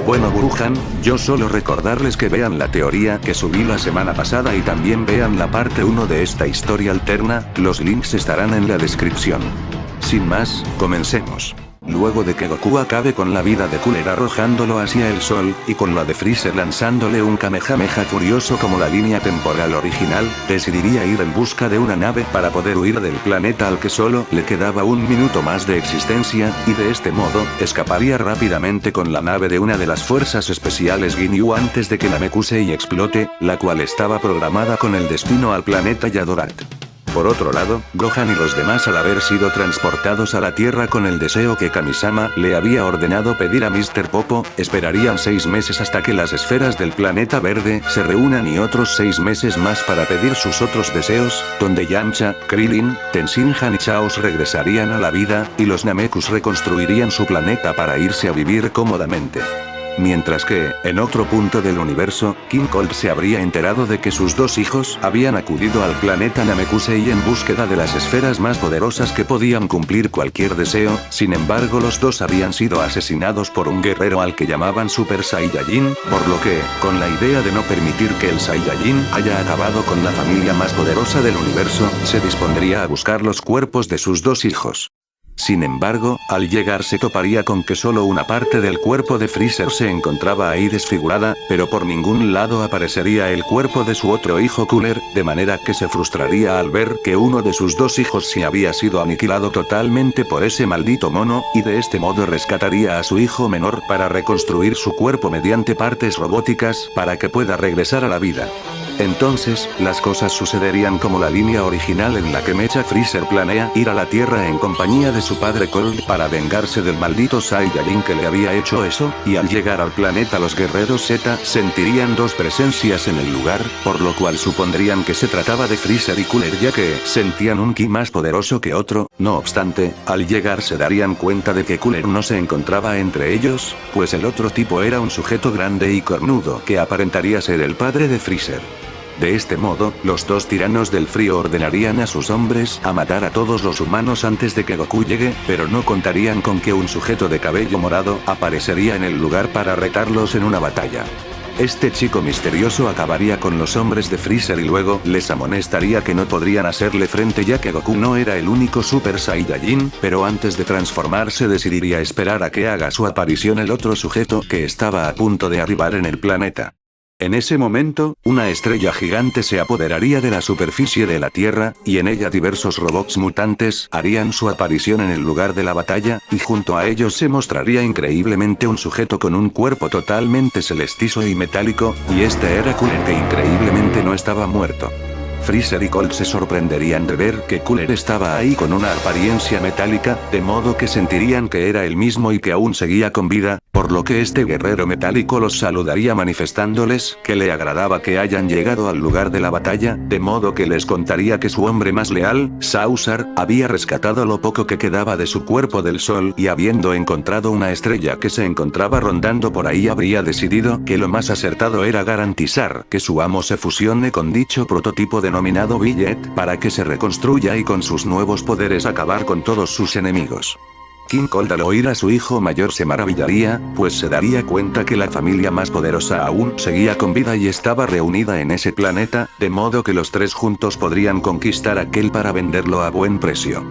Bueno Burhan, yo solo recordarles que vean la teoría que subí la semana pasada y también vean la parte 1 de esta historia alterna, los links estarán en la descripción. Sin más, comencemos. Luego de que Goku acabe con la vida de Cooler arrojándolo hacia el sol, y con la de Freezer lanzándole un Kamehameha furioso como la línea temporal original, decidiría ir en busca de una nave para poder huir del planeta al que solo le quedaba un minuto más de existencia, y de este modo, escaparía rápidamente con la nave de una de las fuerzas especiales Ginyu antes de que Namekusei explote, la cual estaba programada con el destino al planeta Yadorat. Por otro lado, Gohan y los demás al haber sido transportados a la Tierra con el deseo que Kamisama le había ordenado pedir a Mr. Popo, esperarían 6 meses hasta que las esferas del planeta verde se reúnan y otros 6 meses más para pedir sus otros deseos, donde Yamcha, Krillin, Tenshinhan y Chaos regresarían a la vida, y los Namekus reconstruirían su planeta para irse a vivir cómodamente. Mientras que, en otro punto del universo, King Cold se habría enterado de que sus dos hijos habían acudido al planeta Namekusei en búsqueda de las esferas más poderosas que podían cumplir cualquier deseo, sin embargo los dos habían sido asesinados por un guerrero al que llamaban Super Saiyajin, por lo que, con la idea de no permitir que el Saiyajin haya acabado con la familia más poderosa del universo, se dispondría a buscar los cuerpos de sus dos hijos. Sin embargo, al llegar se toparía con que solo una parte del cuerpo de Freezer se encontraba ahí desfigurada, pero por ningún lado aparecería el cuerpo de su otro hijo Cooler, de manera que se frustraría al ver que uno de sus dos hijos se había sido aniquilado totalmente por ese maldito mono, y de este modo rescataría a su hijo menor para reconstruir su cuerpo mediante partes robóticas para que pueda regresar a la vida. Entonces, las cosas sucederían como la línea original en la que Mecha Freezer planea ir a la Tierra en compañía de su padre Cold para vengarse del maldito Saiyajin que le había hecho eso, y al llegar al planeta los guerreros Z sentirían dos presencias en el lugar, por lo cual supondrían que se trataba de Freezer y Cooler ya que sentían un ki más poderoso que otro. No obstante, al llegar se darían cuenta de que Cooler no se encontraba entre ellos, pues el otro tipo era un sujeto grande y cornudo que aparentaría ser el padre de Freezer. De este modo, los dos tiranos del frío ordenarían a sus hombres a matar a todos los humanos antes de que Goku llegue, pero no contarían con que un sujeto de cabello morado aparecería en el lugar para retarlos en una batalla. Este chico misterioso acabaría con los hombres de Freezer y luego les amonestaría que no podrían hacerle frente ya que Goku no era el único Super Saiyajin, pero antes de transformarse decidiría esperar a que haga su aparición el otro sujeto que estaba a punto de arribar en el planeta. En ese momento, una estrella gigante se apoderaría de la superficie de la Tierra, y en ella diversos robots mutantes harían su aparición en el lugar de la batalla, y junto a ellos se mostraría increíblemente un sujeto con un cuerpo totalmente celestizo y metálico, y este era Cooler que increíblemente no estaba muerto. Freezer y Cold se sorprenderían de ver que Cooler estaba ahí con una apariencia metálica, de modo que sentirían que era el mismo y que aún seguía con vida, por lo que este guerrero metálico los saludaría manifestándoles que le agradaba que hayan llegado al lugar de la batalla, de modo que les contaría que su hombre más leal, Sausar, había rescatado lo poco que quedaba de su cuerpo del sol y habiendo encontrado una estrella que se encontraba rondando por ahí habría decidido que lo más acertado era garantizar que su amo se fusione con dicho prototipo denominado Billet para que se reconstruya y con sus nuevos poderes acabar con todos sus enemigos. King Cold al oír a su hijo mayor se maravillaría, pues se daría cuenta que la familia más poderosa aún seguía con vida y estaba reunida en ese planeta, de modo que los tres juntos podrían conquistar aquel para venderlo a buen precio.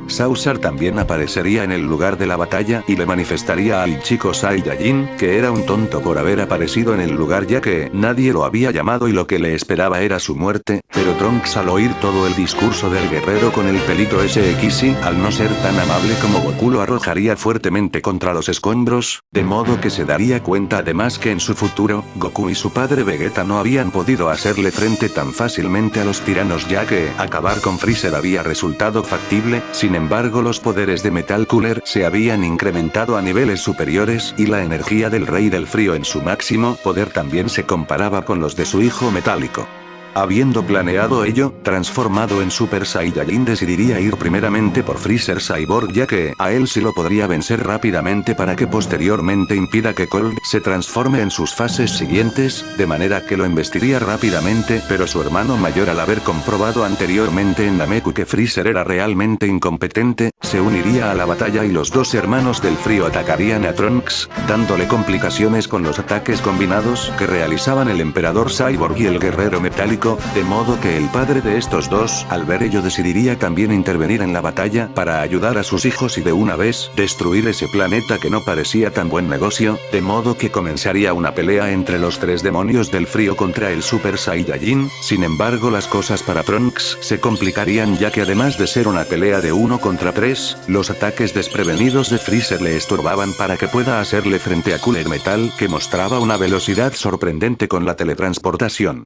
Sausar también aparecería en el lugar de la batalla y le manifestaría al chico Saiyajin que era un tonto por haber aparecido en el lugar ya que nadie lo había llamado y lo que le esperaba era su muerte, pero Trunks al oír todo el discurso del guerrero con el pelito SXY, al no ser tan amable como Goku lo arrojaría fuertemente contra los escombros, de modo que se daría cuenta además que en su futuro, Goku y su padre Vegeta no habían podido hacerle frente tan fácilmente a los tiranos ya que acabar con Freezer había resultado factible. Sin embargo los poderes de Metal Cooler se habían incrementado a niveles superiores y la energía del Rey del Frío en su máximo poder también se comparaba con los de su hijo metálico. Habiendo planeado ello, transformado en Super Saiyajin decidiría ir primeramente por Freezer Cyborg ya que a él sí lo podría vencer rápidamente para que posteriormente impida que Cold se transforme en sus fases siguientes, de manera que lo embestiría rápidamente, pero su hermano mayor al haber comprobado anteriormente en Nameku que Freezer era realmente incompetente, se uniría a la batalla y los dos hermanos del frío atacarían a Trunks, dándole complicaciones con los ataques combinados que realizaban el emperador Cyborg y el guerrero metálico, de modo que el padre de estos dos, al ver ello decidiría también intervenir en la batalla para ayudar a sus hijos y de una vez destruir ese planeta que no parecía tan buen negocio, de modo que comenzaría una pelea entre los tres demonios del frío contra el Super Saiyajin. Sin embargo, las cosas para Trunks se complicarían ya que además de ser una pelea de 1 contra 3, los ataques desprevenidos de Freezer le estorbaban para que pueda hacerle frente a Cooler Metal que mostraba una velocidad sorprendente con la teletransportación.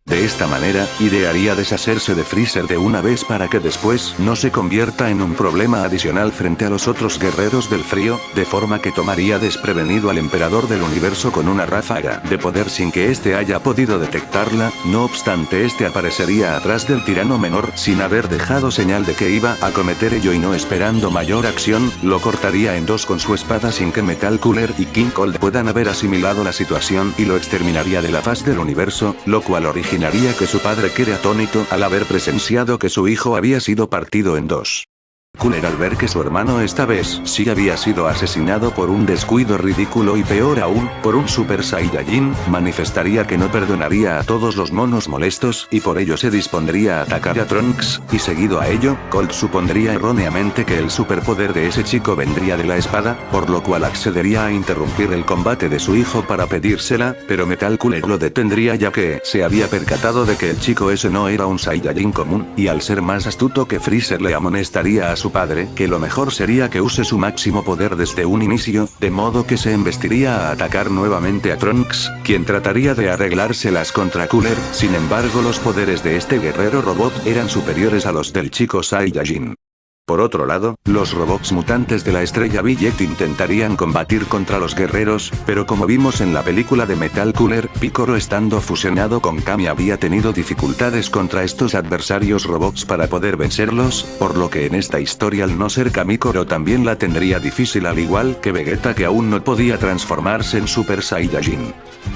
De esta manera, idearía deshacerse de Freezer de una vez para que después no se convierta en un problema adicional frente a los otros guerreros del frío, de forma que tomaría desprevenido al emperador del universo con una ráfaga de poder sin que éste haya podido detectarla. No obstante, este aparecería atrás del tirano menor sin haber dejado señal de que iba a cometer ello y no esperando mayor acción, lo cortaría en dos con su espada sin que Metal Cooler y King Cold puedan haber asimilado la situación y lo exterminaría de la faz del universo, lo cual originaría que su padre quede atónito al haber presenciado que su hijo había sido partido en dos. Cooler al ver que su hermano esta vez sí había sido asesinado por un descuido ridículo y peor aún, por un Super Saiyajin, manifestaría que no perdonaría a todos los monos molestos y por ello se dispondría a atacar a Trunks, y seguido a ello, Cold supondría erróneamente que el superpoder de ese chico vendría de la espada, por lo cual accedería a interrumpir el combate de su hijo para pedírsela, pero Metal Cooler lo detendría ya que se había percatado de que el chico ese no era un Saiyajin común, y al ser más astuto que Freezer le amonestaría a su padre que lo mejor sería que use su máximo poder desde un inicio, de modo que se embestiría a atacar nuevamente a Trunks, quien trataría de arreglárselas contra Cooler. Sin embargo, los poderes de este guerrero robot eran superiores a los del chico Saiyajin. Por otro lado, los robots mutantes de la estrella Billet intentarían combatir contra los guerreros, pero como vimos en la película de Metal Cooler, Piccolo estando fusionado con Kami había tenido dificultades contra estos adversarios robots para poder vencerlos, por lo que en esta historia al no ser Kamikoro también la tendría difícil al igual que Vegeta que aún no podía transformarse en Super Saiyajin.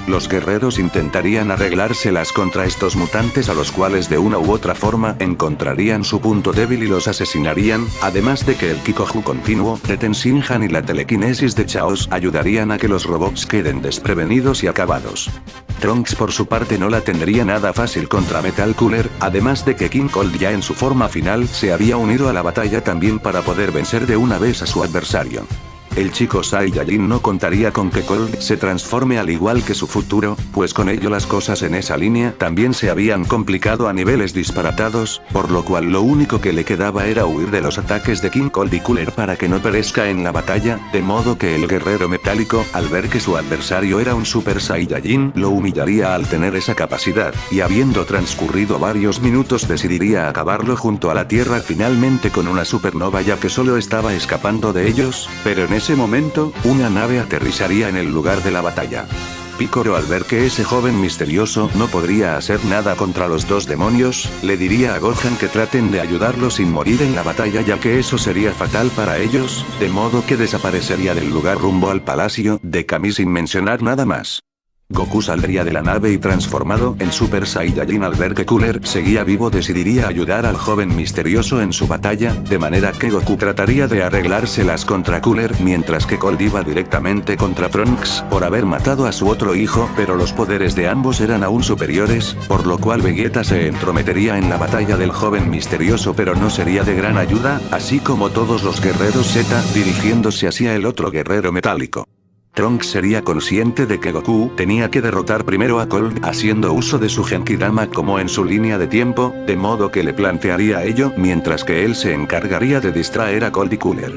Los guerreros intentarían arreglárselas contra estos mutantes a los cuales de una u otra forma encontrarían su punto débil y los asesinarían, además de que el Kikoju continuo de Tenshinhan y la telequinesis de Chaos ayudarían a que los robots queden desprevenidos y acabados. Trunks por su parte no la tendría nada fácil contra Metal Cooler, además de que King Cold ya en su forma final se había unido a la batalla también para poder vencer de una vez a su adversario. El chico Saiyajin no contaría con que Cold se transforme al igual que su futuro, pues con ello las cosas en esa línea también se habían complicado a niveles disparatados, por lo cual lo único que le quedaba era huir de los ataques de King Cold y Cooler para que no perezca en la batalla, de modo que el guerrero metálico, al ver que su adversario era un Super Saiyajin, lo humillaría al tener esa capacidad, y habiendo transcurrido varios minutos decidiría acabarlo junto a la Tierra finalmente con una supernova ya que solo estaba escapando de ellos, pero en ese momento, una nave aterrizaría en el lugar de la batalla. Piccolo al ver que ese joven misterioso no podría hacer nada contra los dos demonios, le diría a Gohan que traten de ayudarlo sin morir en la batalla ya que eso sería fatal para ellos, de modo que desaparecería del lugar rumbo al palacio de Kami sin mencionar nada más. Goku saldría de la nave y transformado en Super Saiyajin al ver que Cooler seguía vivo decidiría ayudar al joven misterioso en su batalla, de manera que Goku trataría de arreglárselas contra Cooler mientras que Cold iba directamente contra Trunks por haber matado a su otro hijo, pero los poderes de ambos eran aún superiores, por lo cual Vegeta se entrometería en la batalla del joven misterioso pero no sería de gran ayuda, así como todos los guerreros Z dirigiéndose hacia el otro guerrero metálico. Trunks sería consciente de que Goku tenía que derrotar primero a Cold haciendo uso de su Genkidama como en su línea de tiempo, de modo que le plantearía ello mientras que él se encargaría de distraer a Cold y Cooler.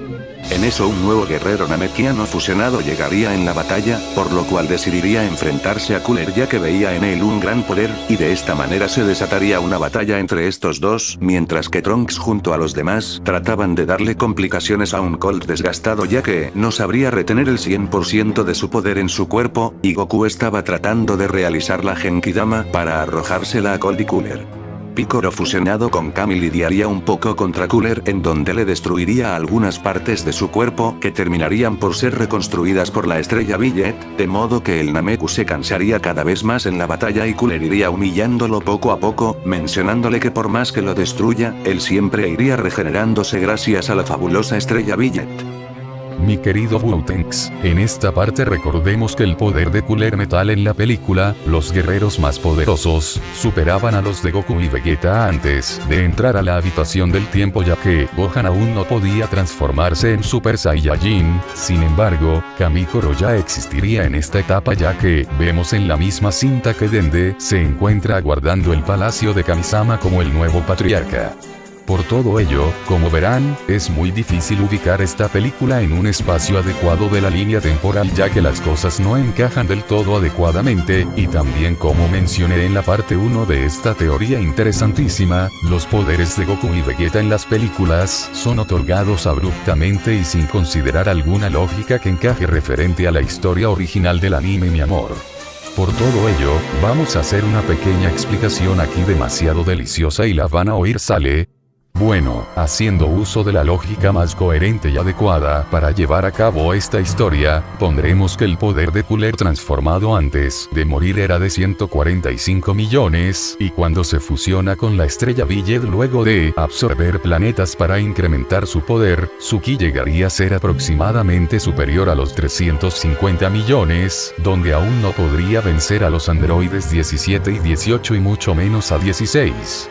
En eso un nuevo guerrero namekiano fusionado llegaría en la batalla, por lo cual decidiría enfrentarse a Cooler ya que veía en él un gran poder, y de esta manera se desataría una batalla entre estos dos, mientras que Trunks junto a los demás trataban de darle complicaciones a un Colt desgastado ya que no sabría retener el 100% de su poder en su cuerpo, y Goku estaba tratando de realizar la Genkidama para arrojársela a Colt y Cooler. Piccolo fusionado con Kami lidiaría un poco contra Cooler en donde le destruiría algunas partes de su cuerpo que terminarían por ser reconstruidas por la estrella Billet, de modo que el Nameku se cansaría cada vez más en la batalla y Cooler iría humillándolo poco a poco, mencionándole que por más que lo destruya, él siempre iría regenerándose gracias a la fabulosa estrella Billet. Mi querido Gotenks, en esta parte recordemos que el poder de Cooler Metal en la película, los guerreros más poderosos, superaban a los de Goku y Vegeta antes de entrar a la habitación del tiempo ya que Gohan aún no podía transformarse en Super Saiyajin. Sin embargo, Kamikoro ya existiría en esta etapa ya que vemos en la misma cinta que Dende se encuentra aguardando el palacio de Kamisama como el nuevo patriarca. Por todo ello, como verán, es muy difícil ubicar esta película en un espacio adecuado de la línea temporal ya que las cosas no encajan del todo adecuadamente, y también como mencioné en la parte 1 de esta teoría interesantísima, los poderes de Goku y Vegeta en las películas son otorgados abruptamente y sin considerar alguna lógica que encaje referente a la historia original del anime mi amor. Por todo ello, vamos a hacer una pequeña explicación aquí demasiado deliciosa y la van a oír sale. Bueno, haciendo uso de la lógica más coherente y adecuada para llevar a cabo esta historia, pondremos que el poder de Cooler transformado antes de morir era de 145 millones, y cuando se fusiona con la estrella Billet luego de absorber planetas para incrementar su poder, su ki llegaría a ser aproximadamente superior a los 350 millones, donde aún no podría vencer a los androides 17 y 18 y mucho menos a 16.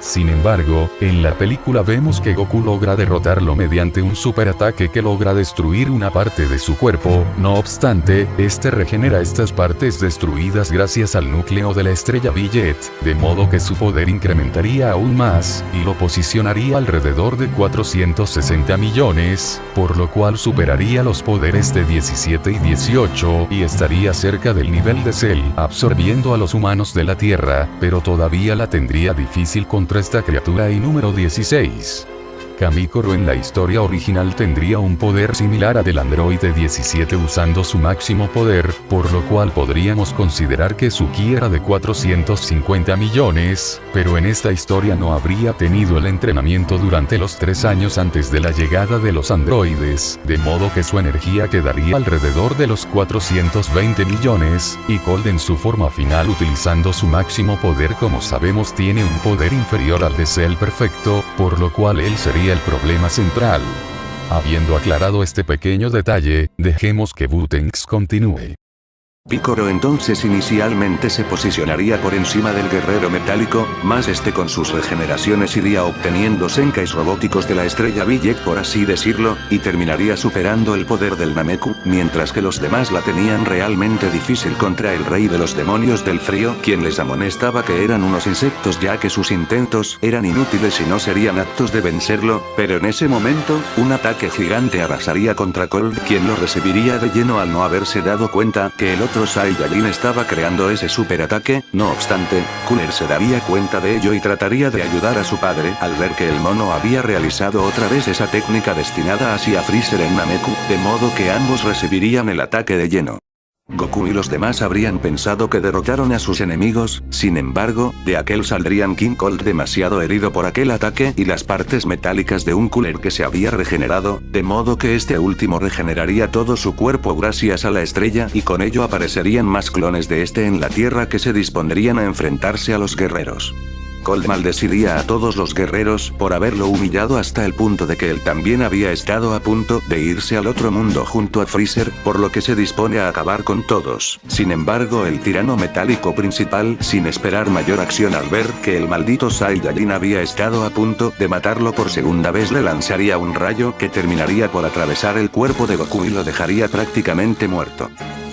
Sin embargo, en la película vemos que Goku logra derrotarlo mediante un superataque que logra destruir una parte de su cuerpo. No obstante, este regenera estas partes destruidas gracias al núcleo de la estrella Billet, de modo que su poder incrementaría aún más, y lo posicionaría alrededor de 460 millones, por lo cual superaría los poderes de 17 y 18, y estaría cerca del nivel de Cell, absorbiendo a los humanos de la Tierra, pero todavía la tendría difícil contra esta criatura. Y número 16. Kamikoro en la historia original tendría un poder similar a del androide 17 usando su máximo poder, por lo cual podríamos considerar que su ki era de 450 millones, pero en esta historia no habría tenido el entrenamiento durante los 3 años antes de la llegada de los androides, de modo que su energía quedaría alrededor de los 420 millones, y Cold en su forma final utilizando su máximo poder como sabemos tiene un poder inferior al de Cell perfecto, por lo cual él sería el problema central. Habiendo aclarado este pequeño detalle, dejemos que Gotenks continúe. Piccolo entonces inicialmente se posicionaría por encima del guerrero metálico, más este con sus regeneraciones iría obteniendo Zenkais robóticos de la estrella Billet por así decirlo, y terminaría superando el poder del Nameku, mientras que los demás la tenían realmente difícil contra el rey de los demonios del frío, quien les amonestaba que eran unos insectos ya que sus intentos eran inútiles y no serían aptos de vencerlo, pero en ese momento, un ataque gigante arrasaría contra Cold, quien lo recibiría de lleno al no haberse dado cuenta que el otro Saiyajin estaba creando ese superataque. No obstante, Cooler se daría cuenta de ello y trataría de ayudar a su padre al ver que el mono había realizado otra vez esa técnica destinada hacia Freezer en Nameku, de modo que ambos recibirían el ataque de lleno. Goku y los demás habrían pensado que derrotaron a sus enemigos, sin embargo, de aquel saldrían King Cold demasiado herido por aquel ataque y las partes metálicas de un Cooler que se había regenerado, de modo que este último regeneraría todo su cuerpo gracias a la estrella y con ello aparecerían más clones de este en la Tierra que se dispondrían a enfrentarse a los guerreros. Cold maldeciría a todos los guerreros por haberlo humillado hasta el punto de que él también había estado a punto de irse al otro mundo junto a Freezer, por lo que se dispone a acabar con todos. Sin embargo, el tirano metálico principal, sin esperar mayor acción al ver que el maldito Saiyajin había estado a punto de matarlo por segunda vez, le lanzaría un rayo que terminaría por atravesar el cuerpo de Goku y lo dejaría prácticamente muerto.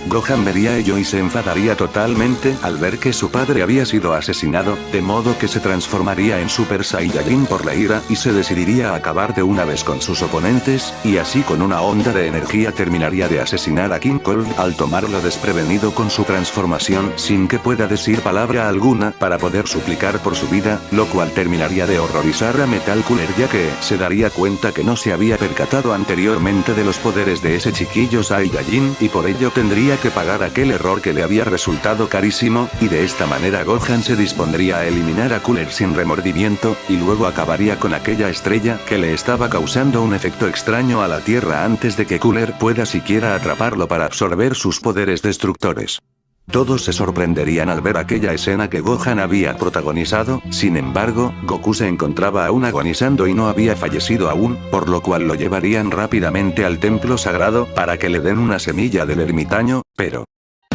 Gohan vería ello y se enfadaría totalmente al ver que su padre había sido asesinado, de modo que se transformaría en Super Saiyajin por la ira y se decidiría a acabar de una vez con sus oponentes, y así con una onda de energía terminaría de asesinar a King Cold al tomarlo desprevenido con su transformación sin que pueda decir palabra alguna para poder suplicar por su vida, lo cual terminaría de horrorizar a Metal Cooler ya que se daría cuenta que no se había percatado anteriormente de los poderes de ese chiquillo Saiyajin y por ello tendría que pagar aquel error que le había resultado carísimo, y de esta manera Gohan se dispondría a eliminar a Cooler sin remordimiento, y luego acabaría con aquella estrella que le estaba causando un efecto extraño a la Tierra antes de que Cooler pueda siquiera atraparlo para absorber sus poderes destructores. Todos se sorprenderían al ver aquella escena que Gohan había protagonizado, sin embargo, Goku se encontraba aún agonizando y no había fallecido aún, por lo cual lo llevarían rápidamente al templo sagrado para que le den una semilla del ermitaño, pero...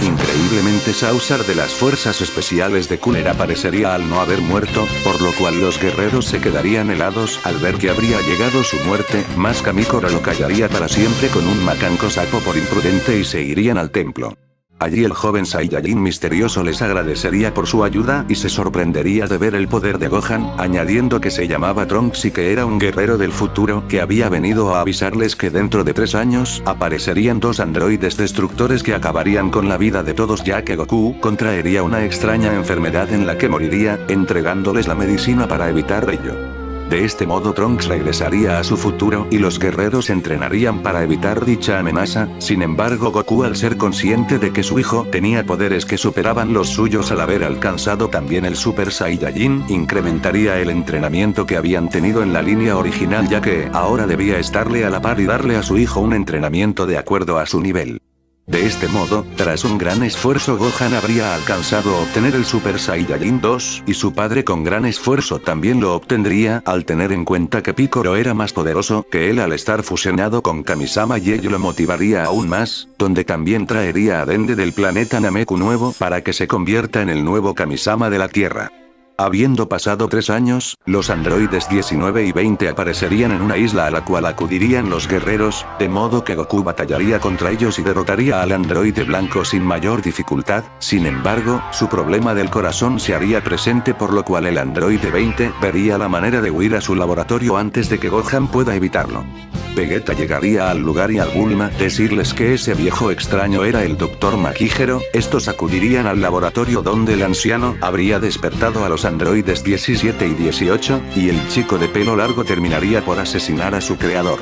increíblemente Saucer de las fuerzas especiales de Cooler aparecería al no haber muerto, por lo cual los guerreros se quedarían helados al ver que habría llegado su muerte, más Kamikora lo callaría para siempre con un macanco sapo por imprudente y se irían al templo. Allí el joven Saiyajin misterioso les agradecería por su ayuda y se sorprendería de ver el poder de Gohan, añadiendo que se llamaba Trunks y que era un guerrero del futuro que había venido a avisarles que dentro de 3 años aparecerían 2 androides destructores que acabarían con la vida de todos ya que Goku contraería una extraña enfermedad en la que moriría, entregándoles la medicina para evitar ello. De este modo Trunks regresaría a su futuro y los guerreros entrenarían para evitar dicha amenaza, sin embargo Goku al ser consciente de que su hijo tenía poderes que superaban los suyos al haber alcanzado también el Super Saiyajin, incrementaría el entrenamiento que habían tenido en la línea original ya que ahora debía estarle a la par y darle a su hijo un entrenamiento de acuerdo a su nivel. De este modo, tras un gran esfuerzo Gohan habría alcanzado obtener el Super Saiyajin 2, y su padre con gran esfuerzo también lo obtendría al tener en cuenta que Piccolo era más poderoso que él al estar fusionado con Kamisama y ello lo motivaría aún más, donde también traería a Dende del planeta Nameku nuevo para que se convierta en el nuevo Kamisama de la Tierra. Habiendo pasado 3 años, los androides 19 y 20 aparecerían en una isla a la cual acudirían los guerreros, de modo que Goku batallaría contra ellos y derrotaría al androide blanco sin mayor dificultad, sin embargo, su problema del corazón se haría presente por lo cual el androide 20 vería la manera de huir a su laboratorio antes de que Gohan pueda evitarlo. Vegeta llegaría al lugar y al Bulma decirles que ese viejo extraño era el Dr. Makihiro, estos acudirían al laboratorio donde el anciano habría despertado a los androides 17 y 18, y el chico de pelo largo terminaría por asesinar a su creador.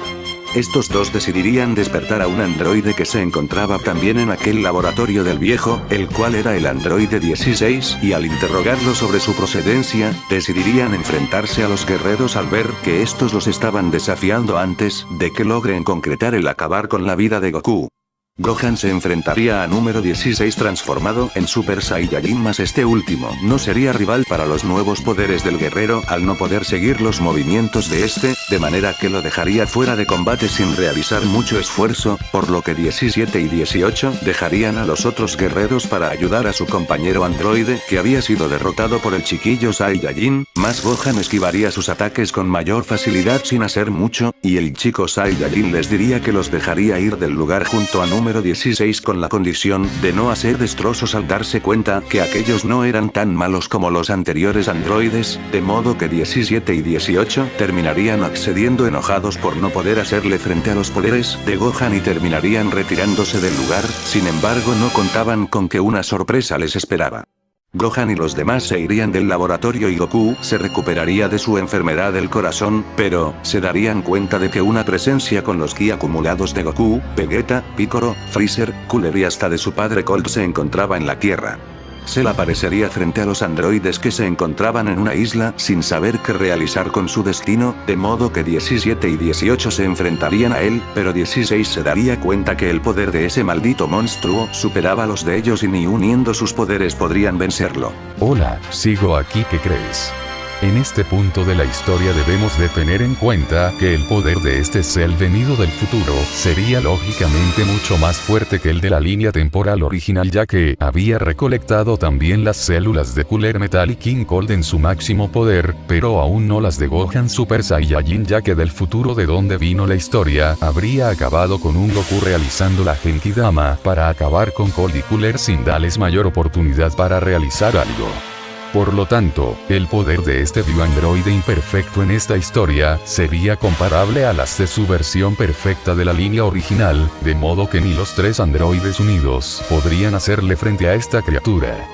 Estos dos decidirían despertar a un androide que se encontraba también en aquel laboratorio del viejo, el cual era el androide 16, y al interrogarlo sobre su procedencia, decidirían enfrentarse a los guerreros al ver que estos los estaban desafiando antes de que logren concretar el acabar con la vida de Goku. Gohan se enfrentaría a número 16 transformado en Super Saiyajin más este último no sería rival para los nuevos poderes del guerrero al no poder seguir los movimientos de este, de manera que lo dejaría fuera de combate sin realizar mucho esfuerzo, por lo que 17 y 18 dejarían a los otros guerreros para ayudar a su compañero androide que había sido derrotado por el chiquillo Saiyajin, más Gohan esquivaría sus ataques con mayor facilidad sin hacer mucho, y el chico Saiyajin les diría que los dejaría ir del lugar junto a número 16 con la condición de no hacer destrozos al darse cuenta que aquellos no eran tan malos como los anteriores androides, de modo que 17 y 18 terminarían accediendo enojados por no poder hacerle frente a los poderes de Gohan y terminarían retirándose del lugar, sin embargo no contaban con que una sorpresa les esperaba. Gohan y los demás se irían del laboratorio y Goku se recuperaría de su enfermedad del corazón, pero se darían cuenta de que una presencia con los ki acumulados de Goku, Vegeta, Piccolo, Freezer, Cooler y hasta de su padre Colt se encontraba en la Tierra. Cell aparecería frente a los androides que se encontraban en una isla sin saber qué realizar con su destino, de modo que 17 y 18 se enfrentarían a él, pero 16 se daría cuenta que el poder de ese maldito monstruo superaba los de ellos y ni uniendo sus poderes podrían vencerlo. Hola, sigo aquí, ¿qué crees? En este punto de la historia debemos de tener en cuenta que el poder de este Cell venido del futuro sería lógicamente mucho más fuerte que el de la línea temporal original, ya que había recolectado también las células de Cooler Metal y King Cold en su máximo poder, pero aún no las de Gohan Super Saiyajin, ya que del futuro de donde vino la historia habría acabado con un Goku realizando la Genkidama para acabar con Cold y Cooler sin darles mayor oportunidad para realizar algo. Por lo tanto, el poder de este bioandroide imperfecto en esta historia sería comparable a las de su versión perfecta de la línea original, de modo que ni los tres androides unidos podrían hacerle frente a esta criatura.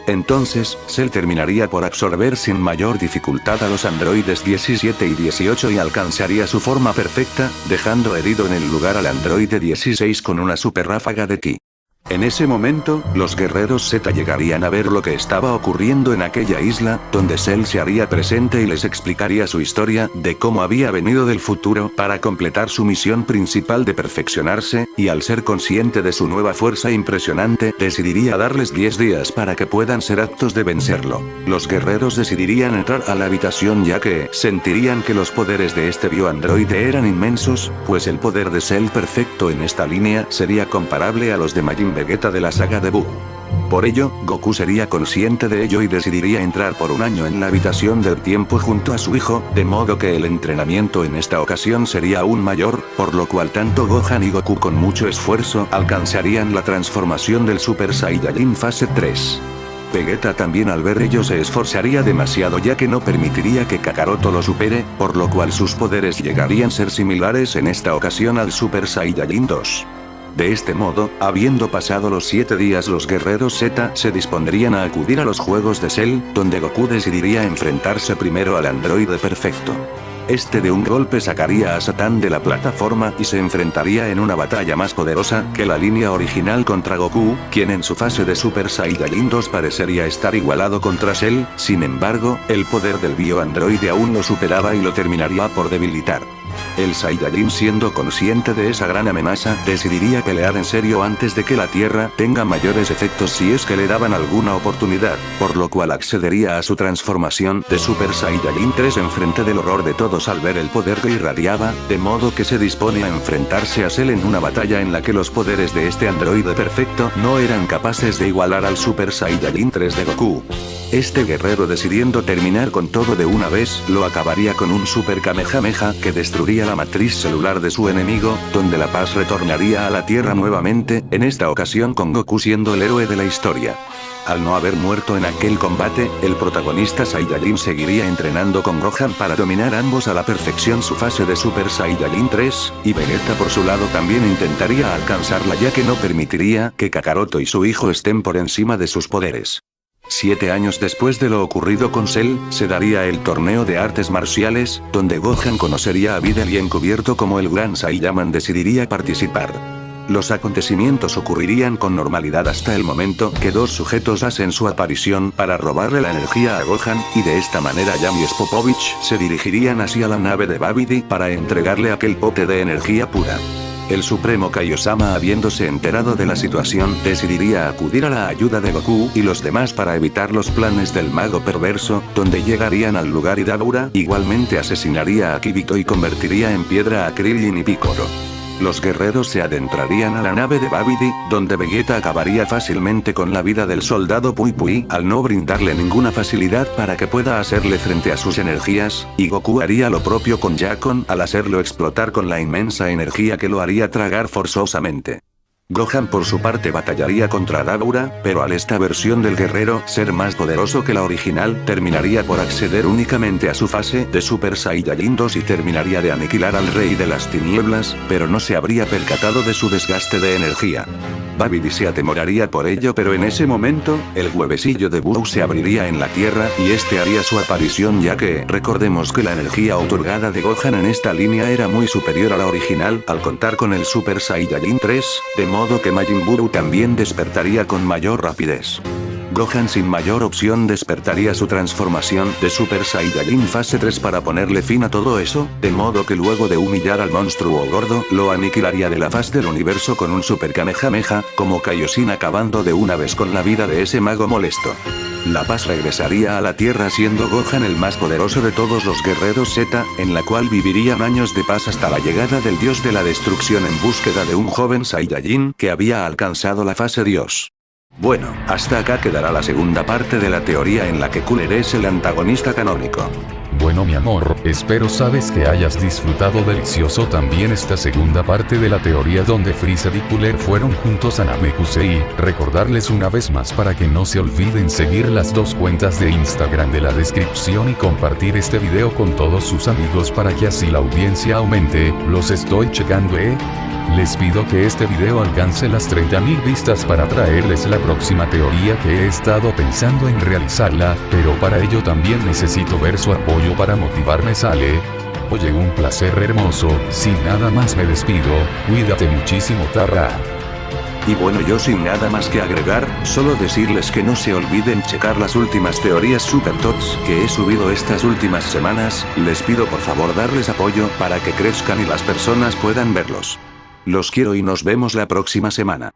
Entonces, Cell terminaría por absorber sin mayor dificultad a los androides 17 y 18 y alcanzaría su forma perfecta, dejando herido en el lugar al androide 16 con una super ráfaga de ki. En ese momento, los guerreros Z llegarían a ver lo que estaba ocurriendo en aquella isla, donde Cell se haría presente y les explicaría su historia, de cómo había venido del futuro para completar su misión principal de perfeccionarse, y al ser consciente de su nueva fuerza impresionante, decidiría darles 10 días para que puedan ser aptos de vencerlo. Los guerreros decidirían entrar a la habitación ya que sentirían que los poderes de este bioandroide eran inmensos, pues el poder de Cell perfecto en esta línea sería comparable a los de Majin Vegeta de la saga de Buu. Por ello, Goku sería consciente de ello y decidiría entrar por un año en la habitación del tiempo junto a su hijo, de modo que el entrenamiento en esta ocasión sería aún mayor, por lo cual tanto Gohan y Goku con mucho esfuerzo alcanzarían la transformación del Super Saiyajin fase 3. Vegeta también al ver ello se esforzaría demasiado ya que no permitiría que Kakaroto lo supere, por lo cual sus poderes llegarían a ser similares en esta ocasión al Super Saiyajin 2. De este modo, habiendo pasado los 7 días, los guerreros Z se dispondrían a acudir a los juegos de Cell, donde Goku decidiría enfrentarse primero al androide perfecto. Este de un golpe sacaría a Satan de la plataforma y se enfrentaría en una batalla más poderosa que la línea original contra Goku, quien en su fase de Super Saiyajin 2 parecería estar igualado contra Cell. Sin embargo, el poder del bioandroide aún lo superaba y lo terminaría por debilitar. El Saiyajin, siendo consciente de esa gran amenaza, decidiría pelear en serio antes de que la Tierra tenga mayores efectos si es que le daban alguna oportunidad, por lo cual accedería a su transformación de Super Saiyajin 3 enfrente del horror de todos al ver el poder que irradiaba, de modo que se dispone a enfrentarse a Cell en una batalla en la que los poderes de este androide perfecto no eran capaces de igualar al Super Saiyajin 3 de Goku. Este guerrero, decidiendo terminar con todo de una vez, lo acabaría con un Super Kamehameha que destruiría la matriz celular de su enemigo, donde la paz retornaría a la Tierra nuevamente, en esta ocasión con Goku siendo el héroe de la historia. Al no haber muerto en aquel combate, el protagonista Saiyajin seguiría entrenando con Gohan para dominar ambos a la perfección su fase de Super Saiyajin 3, y Vegeta por su lado también intentaría alcanzarla ya que no permitiría que Kakaroto y su hijo estén por encima de sus poderes. 7 años después de lo ocurrido con Cell, se daría el torneo de artes marciales, donde Gohan conocería a Videl y encubierto como el Gran Saiyaman decidiría participar. Los acontecimientos ocurrirían con normalidad hasta el momento que dos sujetos hacen su aparición para robarle la energía a Gohan, y de esta manera Yam y Spopovich se dirigirían hacia la nave de Babidi para entregarle aquel pote de energía pura. El Supremo Kaiosama, habiéndose enterado de la situación, decidiría acudir a la ayuda de Goku y los demás para evitar los planes del mago perverso, donde llegarían al lugar y Dabura igualmente asesinaría a Kibito y convertiría en piedra a Krillin y Piccolo. Los guerreros se adentrarían a la nave de Babidi, donde Vegeta acabaría fácilmente con la vida del soldado Pui Pui al no brindarle ninguna facilidad para que pueda hacerle frente a sus energías, y Goku haría lo propio con Yakon al hacerlo explotar con la inmensa energía que lo haría tragar forzosamente. Gohan por su parte batallaría contra Dabura, pero al esta versión del guerrero ser más poderoso que la original, terminaría por acceder únicamente a su fase de Super Saiyajin 2 y terminaría de aniquilar al Rey de las Tinieblas, pero no se habría percatado de su desgaste de energía. Babidi se atemoraría por ello, pero en ese momento, el huevecillo de Buu se abriría en la tierra y este haría su aparición, ya que, recordemos que la energía otorgada de Gohan en esta línea era muy superior a la original al contar con el Super Saiyajin 3, de modo que Majin Buu también despertaría con mayor rapidez. Gohan sin mayor opción despertaría su transformación de Super Saiyajin fase 3 para ponerle fin a todo eso, de modo que luego de humillar al monstruo gordo, lo aniquilaría de la faz del universo con un Super Kamehameha, como Kaioshin acabando de una vez con la vida de ese mago molesto. La paz regresaría a la Tierra siendo Gohan el más poderoso de todos los guerreros Z, en la cual vivirían años de paz hasta la llegada del dios de la destrucción en búsqueda de un joven Saiyajin que había alcanzado la fase Dios. Bueno, hasta acá quedará la segunda parte de la teoría en la que Cooler es el antagonista canónico. Bueno mi amor, espero sabes que hayas disfrutado delicioso también esta segunda parte de la teoría donde Freezer y Cooler fueron juntos a Namekusei. Recordarles una vez más para que no se olviden seguir las dos cuentas de Instagram de la descripción y compartir este video con todos sus amigos para que así la audiencia aumente. Los estoy checando Les pido que este video alcance las 30.000 vistas para traerles la próxima teoría que he estado pensando en realizarla, pero para ello también necesito ver su apoyo para motivarme sale. Oye, un placer hermoso, sin nada más me despido, cuídate muchísimo Tarra. Y bueno, yo sin nada más que agregar, solo decirles que no se olviden checar las últimas teorías Super Tots que he subido estas últimas semanas, les pido por favor darles apoyo para que crezcan y las personas puedan verlos. Los quiero y nos vemos la próxima semana.